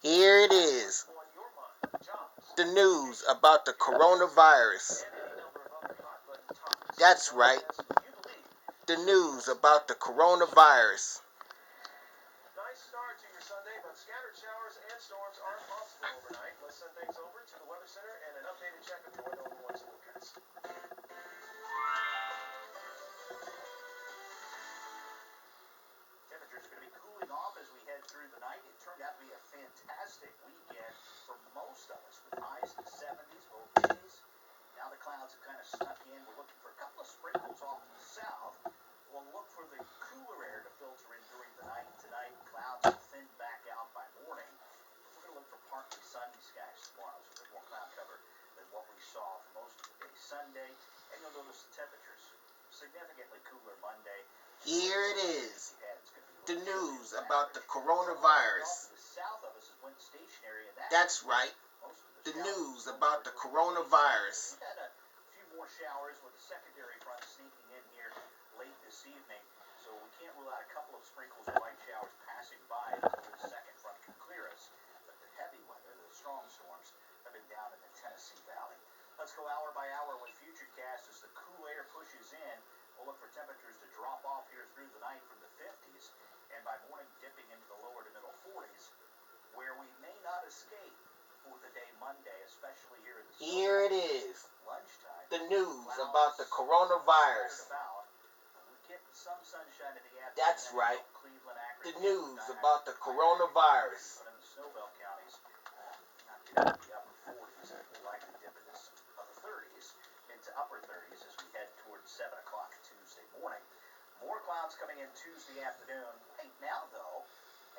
Here it is. The news about the coronavirus. That's right. The news about the coronavirus. Nice start to your Sunday, but scattered showers and storms are possible overnight. Let's send things over to the Weather Center and an updated check of your weather reports and forecasts. Temperatures are going to be cooling off as we head through the night. It turned out to be a fantastic weekend for most of us, with highs in the 70s both days. Now the clouds have kind of snuck in. We're looking for a couple of sprinkles off to the south. We'll look for the cooler air to filter in during the night tonight. Clouds will thin back out by morning. We're going to look for partly sunny skies tomorrow, so a bit more cloud cover than what we saw for most of the day Sunday. And you'll notice the temperatures significantly cooler Monday. Here it is. The news about the coronavirus. That's right. The news about the coronavirus. We've had a few more showers with a secondary front sneaking in here late this evening, so we can't rule out a couple of sprinkles of light showers passing by until the second front can clear us. But the heavy weather, the strong storms, have been down in the Tennessee Valley. Let's go hour by hour with Futurecast as the cool air pushes in. We'll look for temperatures to drop off here through the night from the 50s, and by morning dipping into the lower to middle 40s, where we may not escape for the day Monday, especially here in the Here it is. Lunchtime. The news about the coronavirus. We get some sunshine in the afternoon. That's right. Cleveland, The news about the coronavirus. But in the Snowbelt counties, not getting to the upper 40s, we'll likely dip into the 30s, into upper 30s as we head towards 7 o'clock Tuesday morning. More clouds coming in Tuesday afternoon. Right now, though,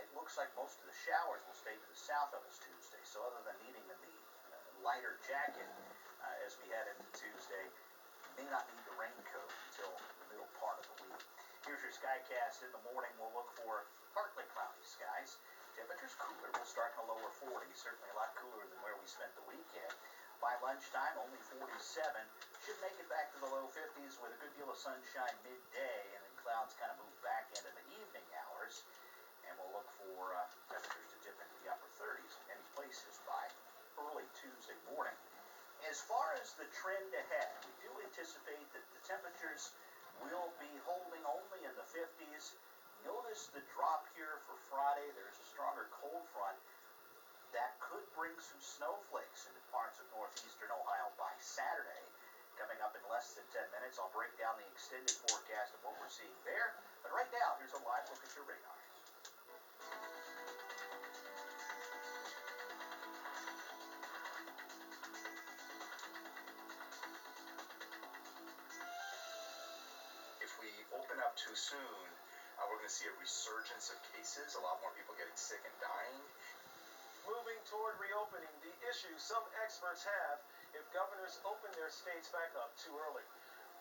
it looks like most of the showers will stay to the south of us Tuesday. So other than needing the lighter jacket as we head into Tuesday, you may not need the raincoat until the middle part of the week. Here's your Skycast. In the morning, we'll look for partly cloudy skies. Temperatures cooler. We'll start in the lower 40s, certainly a lot cooler than where we spent the weekend. By lunchtime, only 47. Should make it back to the low 50s with a good deal of sunshine midday, and then clouds kind of move back into the evening hours. And we'll look for temperatures to dip into the upper 30s in many places by early Tuesday morning. As far as the trend ahead, we do anticipate that the temperatures will be holding only in the 50s. Notice the drop here for Friday. There's a stronger cold front that could bring some snowflakes into parts of northeastern Ohio by Saturday. Coming up in less than 10 minutes, I'll break down the extended forecast of what we're seeing there. But right now, here's a live look at your radar. If we open up too soon, we're going to see a resurgence of cases, a lot more people getting sick and dying. Moving toward reopening, the issue some experts have if governors open their states back up too early.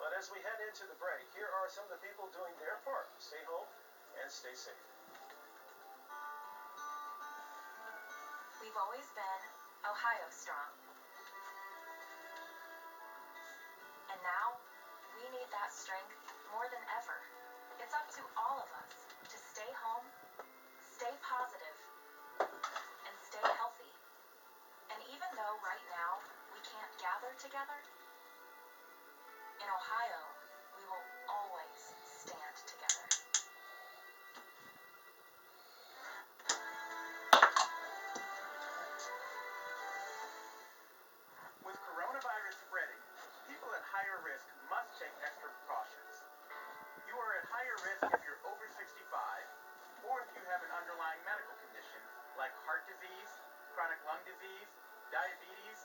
But as we head into the break, here are some of the people doing their part. Stay home and stay safe. We've always been Ohio strong. And now, we need that strength more than ever. It's up to all of us to stay home, stay positive, and stay healthy. And even though right now we can't gather together, in Ohio, we will always stand together. With coronavirus spreading, people at higher risk must take extra precautions. You are at higher risk if you're over 65 or if you have an underlying medical condition like heart disease, chronic lung disease, diabetes,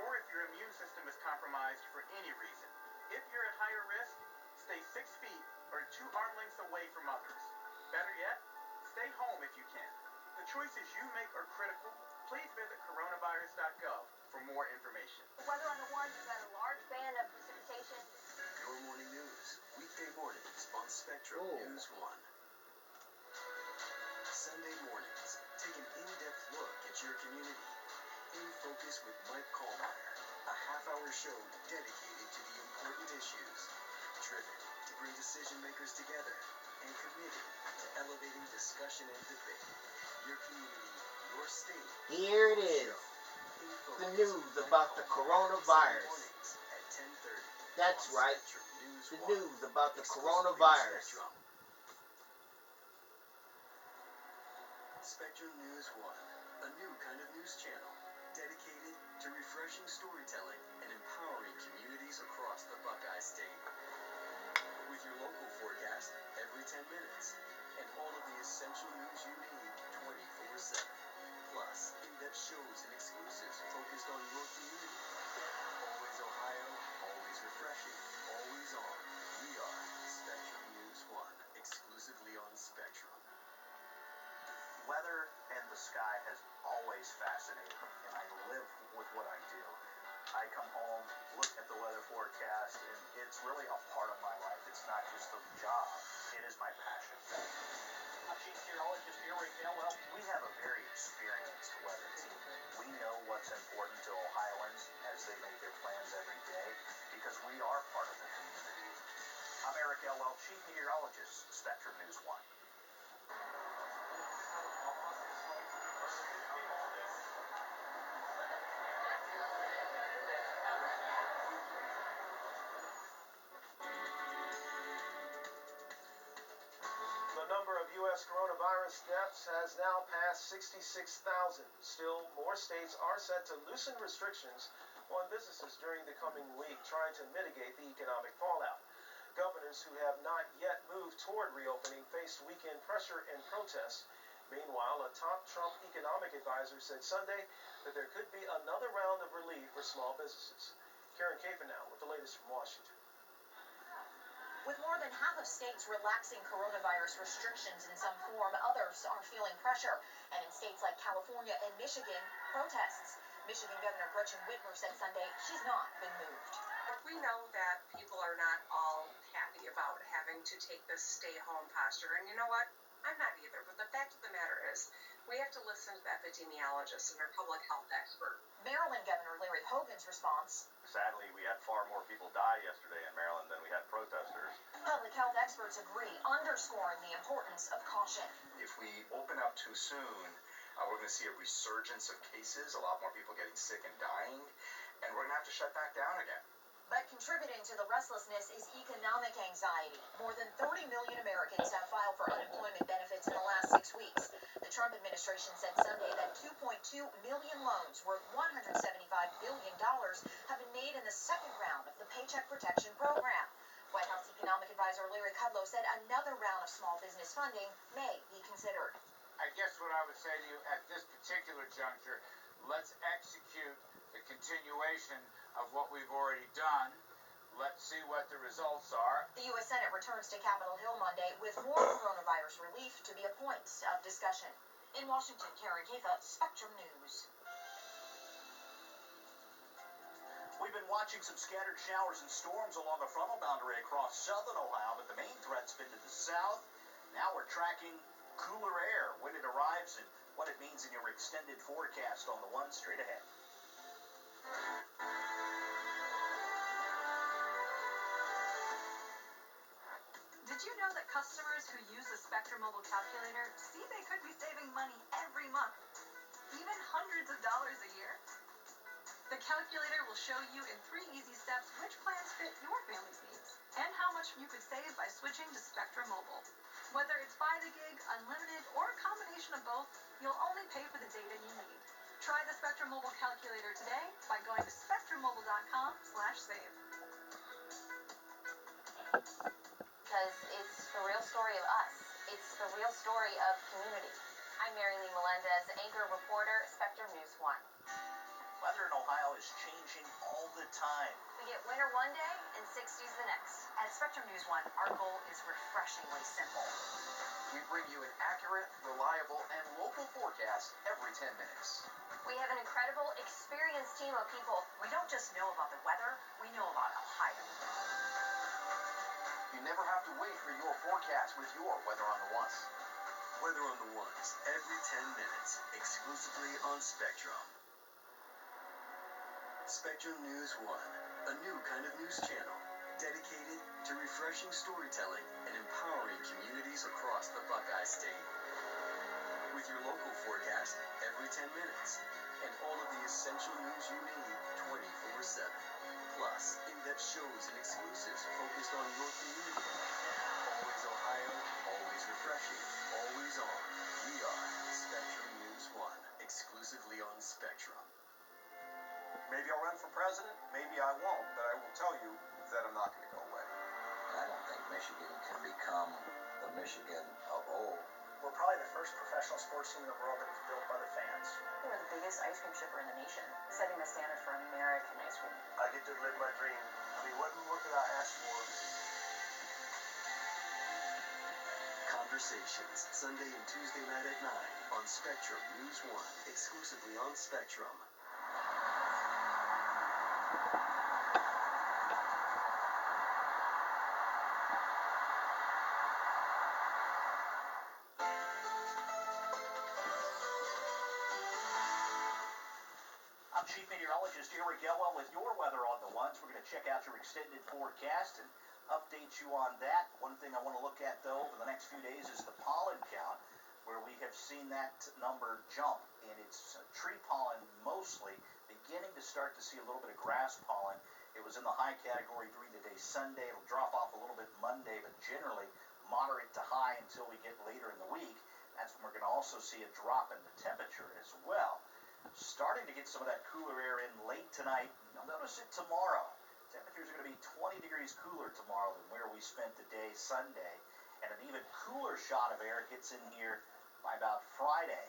or if your immune system is compromised for any reason. If you're at higher risk, stay 6 feet or 2 arm lengths away from others. Better yet, stay home if you can. The choices you make are critical. Please visit coronavirus.gov for more information. The weather on the ones is at a large band of precipitation. Your morning news, weekday mornings on Spectrum News 1. Sunday mornings, take an in-depth look at your community. In Focus with Mike Kallmeyer, a half-hour show dedicated to the important issues, driven to bring decision makers together, and committed to elevating discussion and debate. Your community, your your state. Here it is. In The Focus news with Mike about the Colmeyer, coronavirus. Sunday mornings at 10:30 That's on right. Spectrum News The 1, news about the exclusively on coronavirus. Spectrum. Spectrum News 1, a new kind of news channel dedicated to refreshing storytelling and empowering communities across the Buckeye State. With your local forecast every 10 minutes and all of the essential news you need 24/7. Plus, in-depth shows and exclusives focused on your community. Always Ohio, always refreshing, always on. We are Spectrum News 1, exclusively on Spectrum. Weather and the sky has always fascinated me, and I live with what I do. I come home, look at the weather forecast, and it's really a part of my life. It's not just a job, it is my passion. I'm Chief Meteorologist Eric Elwell. We have a very experienced weather team. We know what's important to Ohioans as they make their plans every day because we are part of the community. I'm Eric Elwell, Chief Meteorologist, Spectrum News 1. The number of U.S. coronavirus deaths has now passed 66,000. Still, more states are set to loosen restrictions on businesses during the coming week, trying to mitigate the economic fallout. Governors who have not yet moved toward reopening faced weekend pressure and protests. Meanwhile, a top Trump economic advisor said Sunday that there could be another round of relief for small businesses. Karen Capen now with the latest from Washington. With more than half of states relaxing coronavirus restrictions in some form, others are feeling pressure. And in states like California and Michigan, protests. Michigan Governor Gretchen Whitmer said Sunday she's not been moved. We know that people are not all happy about having to take this stay-home posture. And you know what? I'm not either. But the fact of the matter is, we have to listen to the epidemiologists and our public health expert. Maryland Governor Larry Hogan's response. Sadly, we had far more people die yesterday in Maryland than we had protesters. Public health experts agree, underscoring the importance of caution. If we open up too soon, we're going to see a resurgence of cases, a lot more people getting sick and dying, and we're going to have to shut back down again. But contributing to the restlessness is economic anxiety. More than 30 million Americans have filed for unemployment benefits in the last 6 weeks. The Trump administration said Sunday that 2.2 million loans worth $175 billion have been made in the second round of the Paycheck Protection Program. White House economic advisor Larry Kudlow said another round of small business funding may be considered. I guess what I would say to you at this particular juncture, let's execute the continuation of what we've already done. Let's see what the results are. The U.S. Senate returns to Capitol Hill Monday with more coronavirus relief to be a point of discussion. In Washington, Karen Catha, Spectrum News. We've been watching some scattered showers and storms along the frontal boundary across southern Ohio, but the main threat's been to the south. Now we're tracking cooler air when it arrives and what it means in your extended forecast on the one straight ahead. Did you know that customers who use the Spectrum Mobile Calculator see they could be saving money every month, even hundreds of dollars a year? The calculator will show you in 3 easy steps which plans fit your family's needs and how much you could save by switching to Spectrum Mobile. Whether it's by the gig, unlimited, or a combination of both, you'll only pay for the data you need. Try the Spectrum Mobile Calculator today by going to spectrummobile.com/save. Because it's the real story of us. It's the real story of community. I'm Mary Lee Melendez, anchor reporter, Spectrum News 1. Weather in Ohio is changing all the time. We get winter one day and 60s the next. At Spectrum News 1, our goal is refreshingly simple. We bring you an accurate, reliable, and local forecast every 10 minutes. We have an incredible, experienced team of people. We don't just know about the weather, we know about Ohio. You never have to wait for your forecast with your Weather on the Ones. Weather on the Ones, every 10 minutes, exclusively on Spectrum. Spectrum News 1, a new kind of news channel dedicated to refreshing storytelling and empowering communities across the Buckeye State. With your local forecast every every 10 minutes. And all of the essential news you need 24/7. Plus, in-depth shows and exclusives focused on your community. Always Ohio, always refreshing, always on. We are Spectrum News 1, exclusively on Spectrum. Maybe I'll run for president, maybe I won't, but I will tell you that I'm not going to go away. I don't think Michigan can become the Michigan of old. We're probably the first professional sports team in the world that was built by the fans. We're the biggest ice cream shipper in the nation, setting the standard for American ice cream. I get to live my dream. I mean, what more could I ask for? Conversations, Sunday and Tuesday night at 9 on Spectrum News 1, exclusively on Spectrum. I'm Chief Meteorologist Eric Elwell with your weather on the ones. We're going to check out your extended forecast and update you on that. One thing I want to look at, though, over the next few days is the pollen count, where we have seen that number jump. And it's tree pollen mostly, beginning to start to see a little bit of grass pollen. It was in the high category during the day Sunday. It'll drop off a little bit Monday, but generally moderate to high until we get later in the week. That's when we're going to also see a drop in the temperature as well. Starting to get some of that cooler air in late tonight. You'll notice it tomorrow. Temperatures are going to be 20 degrees cooler tomorrow than where we spent the day Sunday. And an even cooler shot of air gets in here by about Friday.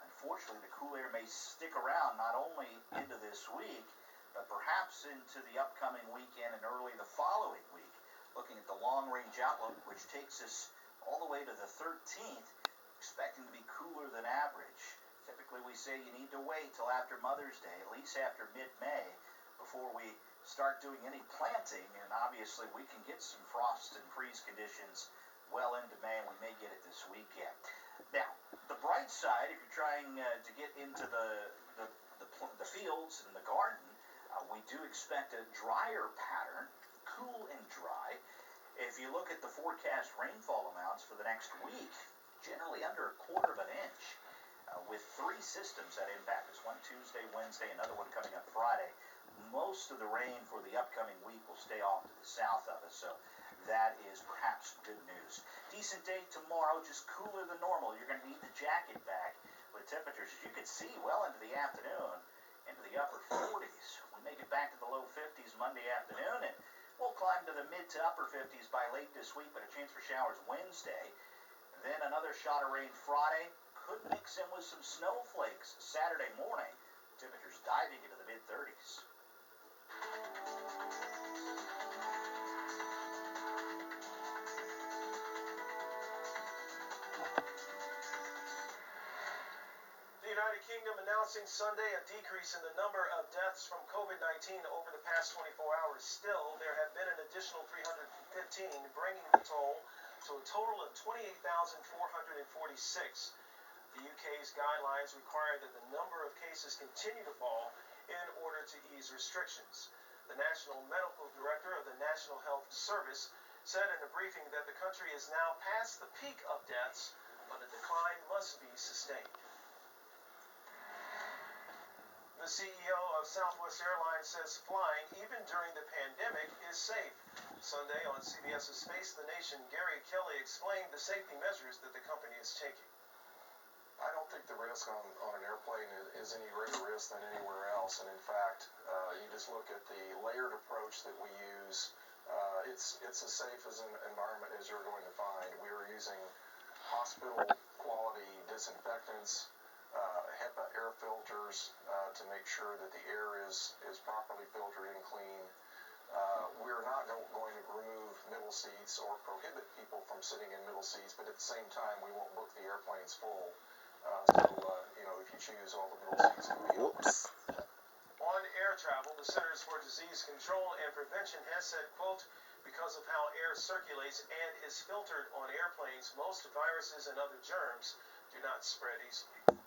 Unfortunately, the cool air may stick around not only into this week, but perhaps into the upcoming weekend and early the following week. Looking at the long-range outlook, which takes us all the way to the 13th, expecting to be cooler than average. Typically, we say you need to wait till after Mother's Day, at least after mid-May, before we start doing any planting. And obviously, we can get some frost and freeze conditions well into May, and we may get it this weekend. Now, the bright side, if you're trying to get into the fields and the garden, we do expect a drier pattern, cool and dry. If you look at the forecast rainfall amounts for the next week, generally under a quarter of an inch. With 3 systems that impact us, one Tuesday, Wednesday, another one coming up Friday. Most of the rain for the upcoming week will stay off to the south of us, so that is perhaps good news. Decent day tomorrow, just cooler than normal. You're going to need the jacket back with temperatures, as you can see, well into the afternoon, into the upper 40s. We make it back to the low 50s Monday afternoon, and we'll climb to the mid to upper 50s by late this week, but a chance for showers Wednesday. Then another shot of rain Friday. Could mix in with some snowflakes Saturday morning. Temperatures diving into the mid-30s. The United Kingdom announcing Sunday a decrease in the number of deaths from COVID-19 over the past 24 hours. Still, there have been an additional 315, bringing the toll to a total of 28,446. The UK's guidelines require that the number of cases continue to fall in order to ease restrictions. The National Medical Director of the National Health Service said in a briefing that the country is now past the peak of deaths, but a decline must be sustained. The CEO of Southwest Airlines says flying, even during the pandemic, is safe. Sunday on CBS's Face the Nation, Gary Kelly explained the safety measures that the company is taking. I don't think the risk on an airplane is any greater risk than anywhere else. And in fact, you just look at the layered approach that we use. It's as safe as an environment as you're going to find. We are using hospital quality disinfectants, HEPA air filters to make sure that the air is properly filtered and clean. We're not going to remove middle seats or prohibit people from sitting in middle seats, but at the same time, we won't book the airplanes full. If you choose, all the middle seats can be open. On air travel, the Centers for Disease Control and Prevention has said, quote, because of how air circulates and is filtered on airplanes, most viruses and other germs do not spread easily.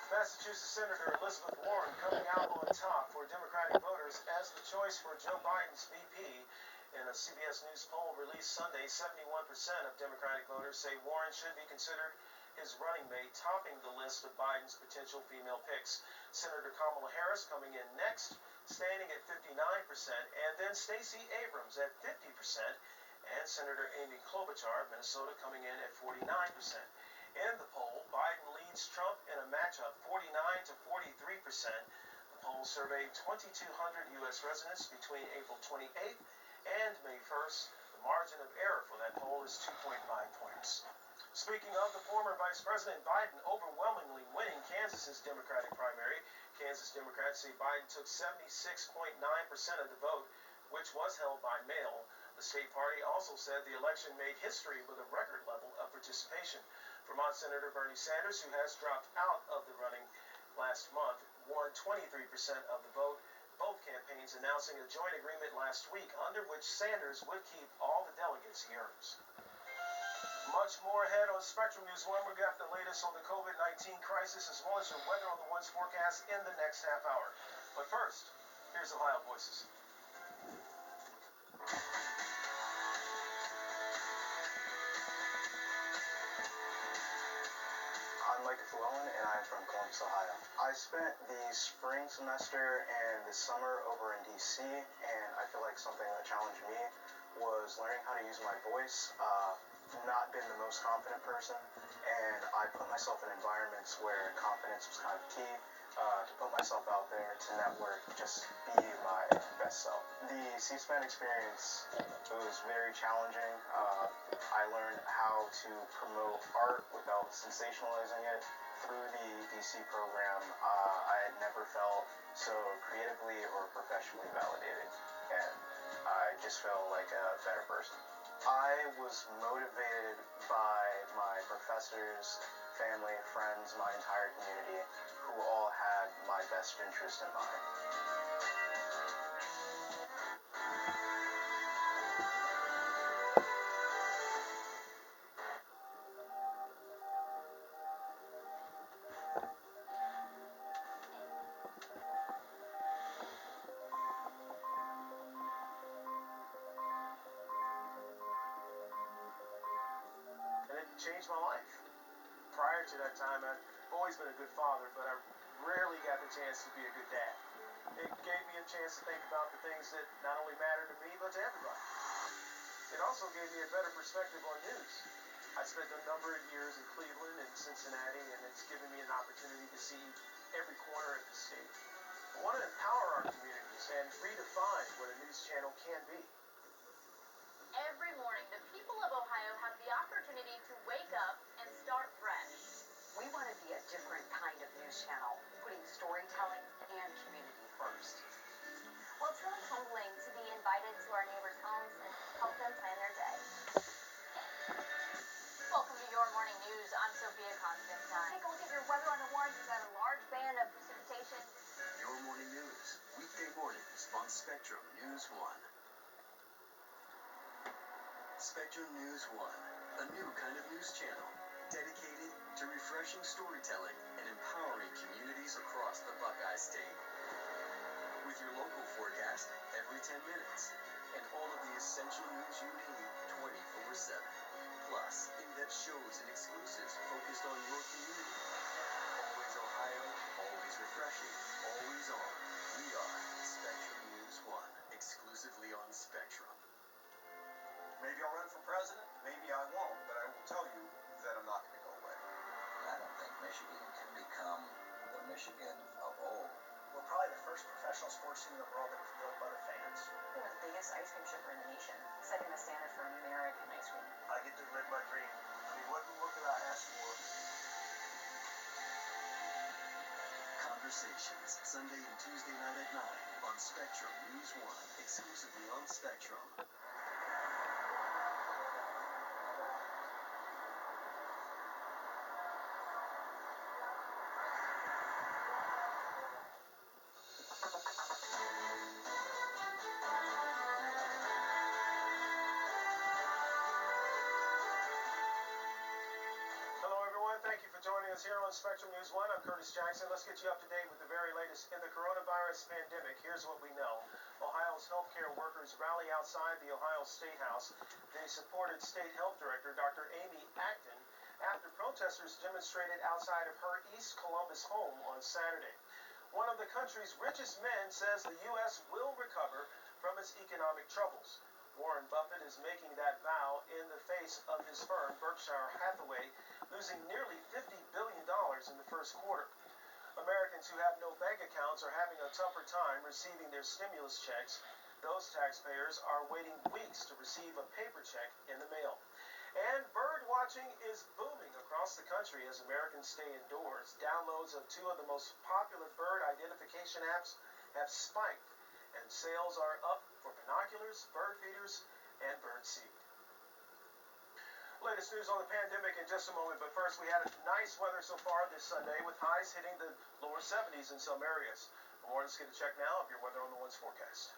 Massachusetts Senator Elizabeth Warren coming out on top for Democratic voters as the choice for Joe Biden's VP In a CBS News poll released Sunday, 71% of Democratic voters say Warren should be considered his running mate, topping the list of Biden's potential female picks. Senator Kamala Harris coming in next, standing at 59%, and then Stacey Abrams at 50%, and Senator Amy Klobuchar of Minnesota coming in at 49%. In the poll, Biden leads Trump in a matchup 49 to 43%. The poll surveyed 2,200 U.S. residents between April 28th and May 1st. The margin of error for that poll is 2.5 points. Speaking of, the former Vice President Biden overwhelmingly winning Kansas's Democratic primary. Kansas Democrats say Biden took 76.9% of the vote, which was held by mail. The state party also said the election made history with a record level of participation. Vermont Senator Bernie Sanders, who has dropped out of the running last month, won 23% of the vote. Both campaigns announcing a joint agreement last week under which Sanders would keep all the delegates he earns. Much more ahead on Spectrum News 1. We got the latest on the COVID-19 crisis as well as your weather on the One's forecast in the next half hour. But first, here's Ohio Voices. I'm Mike Flone, and I'm from Columbus, Ohio. I spent the spring semester and the summer over in D.C., and I feel like something that challenged me was learning how to use my voice. Not been the most confident person, and I put myself in environments where confidence was kind of key, to put myself out there, to network, just be my best self. The C-SPAN experience was very challenging. I learned how to promote art without sensationalizing it. Through the DC program, I had never felt so creatively or professionally validated, and I just felt like a better person. I was motivated by my professors, family, friends, my entire community, who all had my best interest in mind. Changed my life. Prior to that time, I've always been a good father, but I rarely got the chance to be a good dad. It gave me a chance to think about the things that not only matter to me, but to everybody. It also gave me a better perspective on news. I spent a number of years in Cleveland and Cincinnati, and it's given me an opportunity to see every corner of the state. I want to empower our communities and redefine what a news channel can be. Every morning, the people of Ohio have the opportunity to wake up and start fresh. We want to be a different kind of news channel, putting storytelling and community first. Well, it's really humbling to be invited to our neighbors' homes and help them plan their day. Welcome to Your Morning News. I'm Sophia Constantine. Take a look at your weather on the Ones. We've got a large band of precipitation. Your Morning News, weekday mornings on Spectrum News 1. Spectrum News 1, a new kind of news channel dedicated to refreshing storytelling and empowering communities across the Buckeye State. With your local forecast every 10 minutes and all of the essential news you need 24/7. Plus, in-depth shows and exclusives focused on your community. Always Ohio, always refreshing, always on. We are Spectrum News 1, exclusively on Spectrum. Maybe I'll run for president, maybe I won't, but I will tell you that I'm not going to go away. I don't think Michigan can become the Michigan of old. We're probably the first professional sports team in the world that was built by the fans. We're the biggest ice cream shipper in the nation, setting the standard for New American ice cream. I get to live my dream. I mean, what could I ask for? Conversations, Sunday and Tuesday night at 9 on Spectrum News 1, exclusively on Spectrum. Thank you for joining us Americans here on Spectrum News 1. I'm Curtis Jackson. Let's get you up to date with the very latest in the coronavirus pandemic. Here's what we know. Ohio's healthcare workers rally outside the Ohio State House. They supported State Health Director Dr. Amy Acton after protesters demonstrated outside of her East Columbus home on Saturday. One of the country's richest men says the U.S. will recover from its economic troubles. Warren Buffett is making that vow in the face of his firm, Berkshire Hathaway, losing nearly $50 billion in the first quarter. Americans who have no bank accounts are having a tougher time receiving their stimulus checks. Those taxpayers are waiting weeks to receive a paper check in the mail. And bird watching is booming across the country as Americans stay indoors. Downloads of two of the most popular bird identification apps have spiked, and sales are up for binoculars, bird feeders, and bird seed. Latest news on the pandemic in just a moment, but first we had nice weather so far this Sunday with highs hitting the lower 70s in some areas. For more, let's get a check now of your weather on the One's forecast.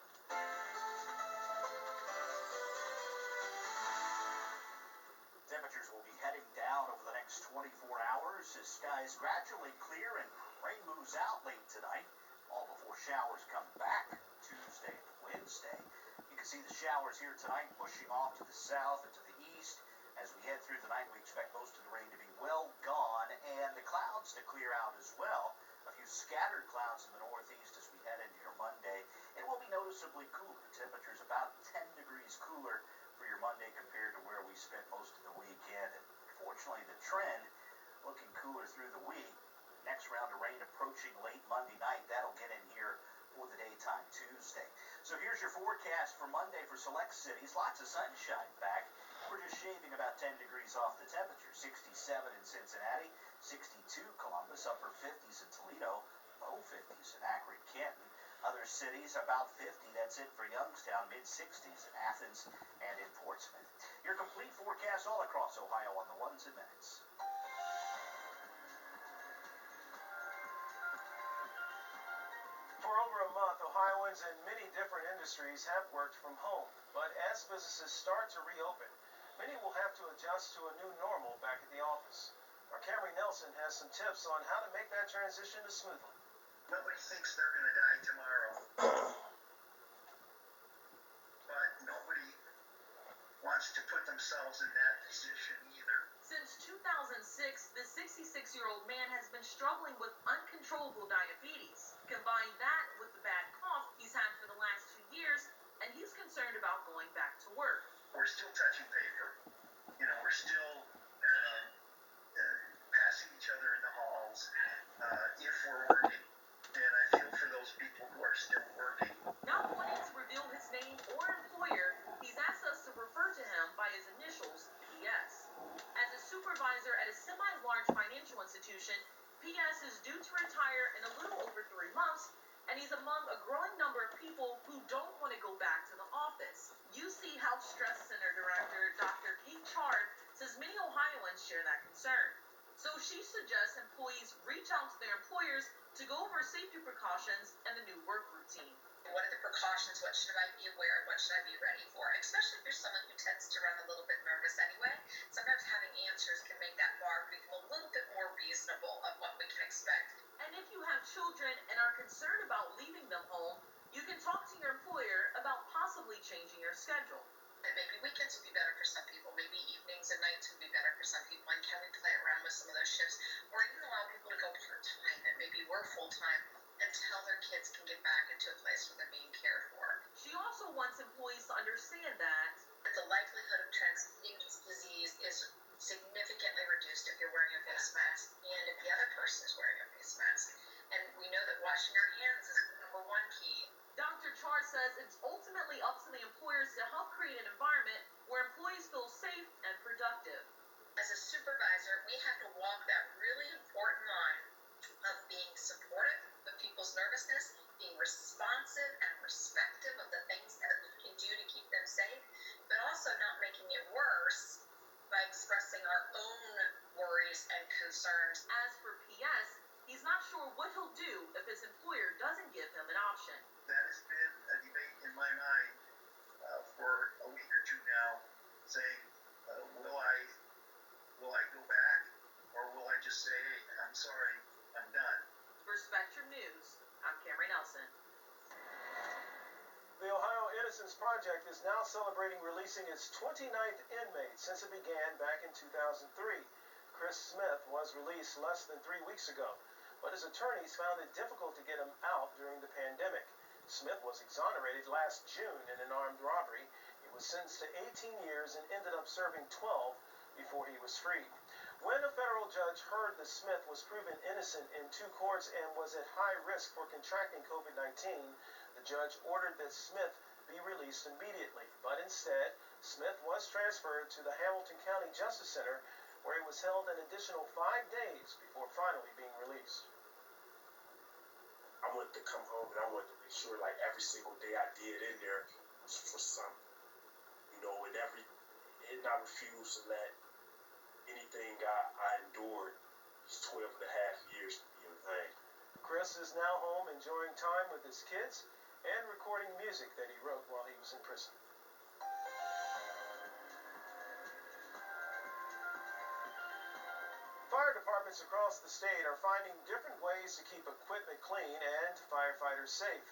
Temperatures will be heading down over the next 24 hours as skies gradually clear and rain moves out late tonight, all before showers come back Tuesday and Wednesday. You can see the showers here tonight pushing off to the south and to the east. As we head through the night, we expect most of the rain to be well gone and the clouds to clear out as well. A few scattered clouds in the northeast as we head into your Monday. It will be noticeably cooler. Temperatures about 10 degrees cooler for your Monday compared to where we spent most of the weekend. And fortunately, the trend looking cooler through the week. Next round of rain approaching late Monday night. That'll get in here for the daytime Tuesday. So here's your forecast for Monday for select cities. Lots of sunshine back. We're just shaving about 10 degrees off the temperature. 67 in Cincinnati, 62 Columbus, upper 50s in Toledo, low 50s in Akron, Canton. Other cities about 50. That's it for Youngstown, mid-60s in Athens and in Portsmouth. Your complete forecast all across Ohio on the Ones and Minutes. For over a month, Ohioans in many different industries have worked from home. But as businesses start to reopen, many will have to adjust to a new normal back at the office. Our Camry Nelson has some tips on how to make that transition smoothly. Nobody thinks they're going to die tomorrow, but nobody wants to put themselves in that position either. Since 2006, the 66-year-old man has been struggling with uncontrollable diabetes. Combine that with the bad cough he's had for the last 2 years, and he's concerned about going back to work. We're still touching paper. We're still passing each other in the halls if we're working. And I feel for those people who are still working. Not wanting to reveal his name or employer, he's asked us to refer to him by his initials, PS. As a supervisor at a semi-large financial institution, PS is due to retire in a little over 3 months, and he's among a growing number of people who don't want to go back to the office. UC Health Stress Center Director Dr. Kate Chard says many Ohioans share that concern. So she suggests employees reach out to their employers to go over safety precautions and the new work routine. What are the precautions? What should I be aware of? What should I be ready for? Especially if you're someone who tends to run a little bit nervous anyway. Sometimes having answers can make that bar become a little bit more reasonable of what we can expect. And if you have children and are concerned about leaving them home, you can talk to your employer about possibly changing your schedule. And maybe weekends would be better for some people. Maybe evenings and nights would be better for some people. And can we play around with some of those shifts? Or even allow people to go part-time that maybe work full-time until their kids can get back into a place where they're being cared for. She also wants employees to understand that the likelihood of transmitting this disease is significantly reduced if you're wearing a face mask and if the other person is wearing a face mask. And we know that washing our hands is the number one key. Dr. Char says it's ultimately up to the employers to help create an environment where employees feel safe and productive. As a supervisor, we have to walk that really important line of being supportive of people's nervousness, being responsive and respectful of the things that we can do to keep them safe, but also not making it worse by expressing our own worries and concerns. As for PS, he's not sure what he'll do if his employer doesn't give him an option. That has been a debate in my mind for a week or two now, saying, will I go back, or will I just say, hey, Project is now celebrating releasing its 29th inmate since it began back in 2003. Chris Smith was released less than 3 weeks ago, but his attorneys found it difficult to get him out during the pandemic. Smith was exonerated last June in an armed robbery. He was sentenced to 18 years and ended up serving 12 before he was freed. When a federal judge heard that Smith was proven innocent in 2 courts and was at high risk for contracting COVID-19, the judge ordered that Smith be released immediately. But instead, Smith was transferred to the Hamilton County Justice Center, where he was held an additional 5 days before finally being released. I wanted to come home and I wanted to make sure like every single day I did in there was for something. You know, and I refused to let anything I endured these 12 and a half years to be in vain. Chris is now home enjoying time with his kids and recording music that he wrote while he was in prison. Fire departments across the state are finding different ways to keep equipment clean and firefighters safe.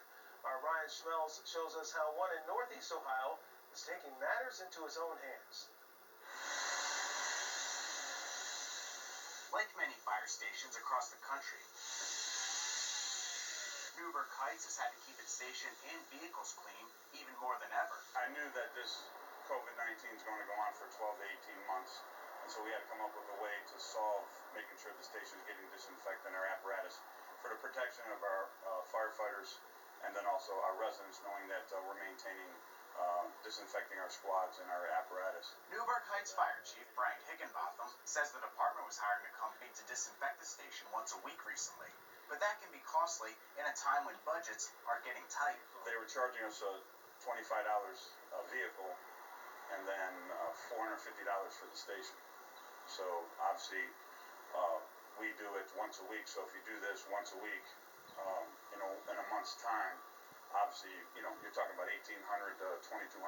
Our Ryan Schmelz shows us how one in Northeast Ohio is taking matters into his own hands. Like many fire stations across the country, Newburgh Heights has had to keep its station and vehicles clean even more than ever. I knew that this COVID-19 is going to go on for 12 to 18 months, and so we had to come up with a way to solve making sure the station is getting disinfectant, our apparatus, for the protection of our firefighters, and then also our residents, knowing that we're maintaining disinfecting our squads and our apparatus. Newburgh Heights Fire Chief Brian Higginbotham says the department was hiring a company to disinfect the station once a week recently, but that can be costly in a time when budgets are getting tight. They were charging us $25 a vehicle and then $450 for the station. So obviously we do it once a week, so if you do this once a week, in a month's time, obviously, you're talking about $1,800 to $2,200,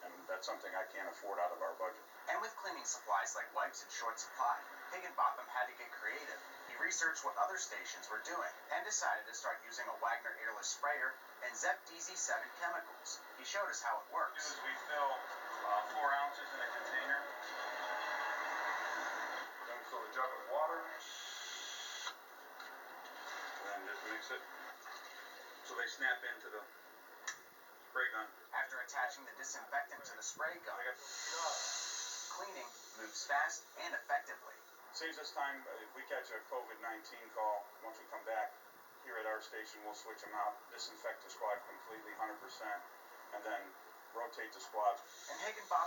and that's something I can't afford out of our budget. And with cleaning supplies like wipes in short supply, Higginbotham had to get creative. He researched what other stations were doing and decided to start using a Wagner airless sprayer and Zep DZ7 chemicals. He showed us how it works. We fill 4 ounces in a container. Then we fill a jug of water, and then just mix it so they snap into the spray gun. After attaching the disinfectant to the spray gun, cleaning moves fast and effectively. Saves us time. If we catch a COVID-19 call, once we come back here at our station, we'll switch them out, disinfect the squad completely, 100%, and then rotate the squads. And Higginbotham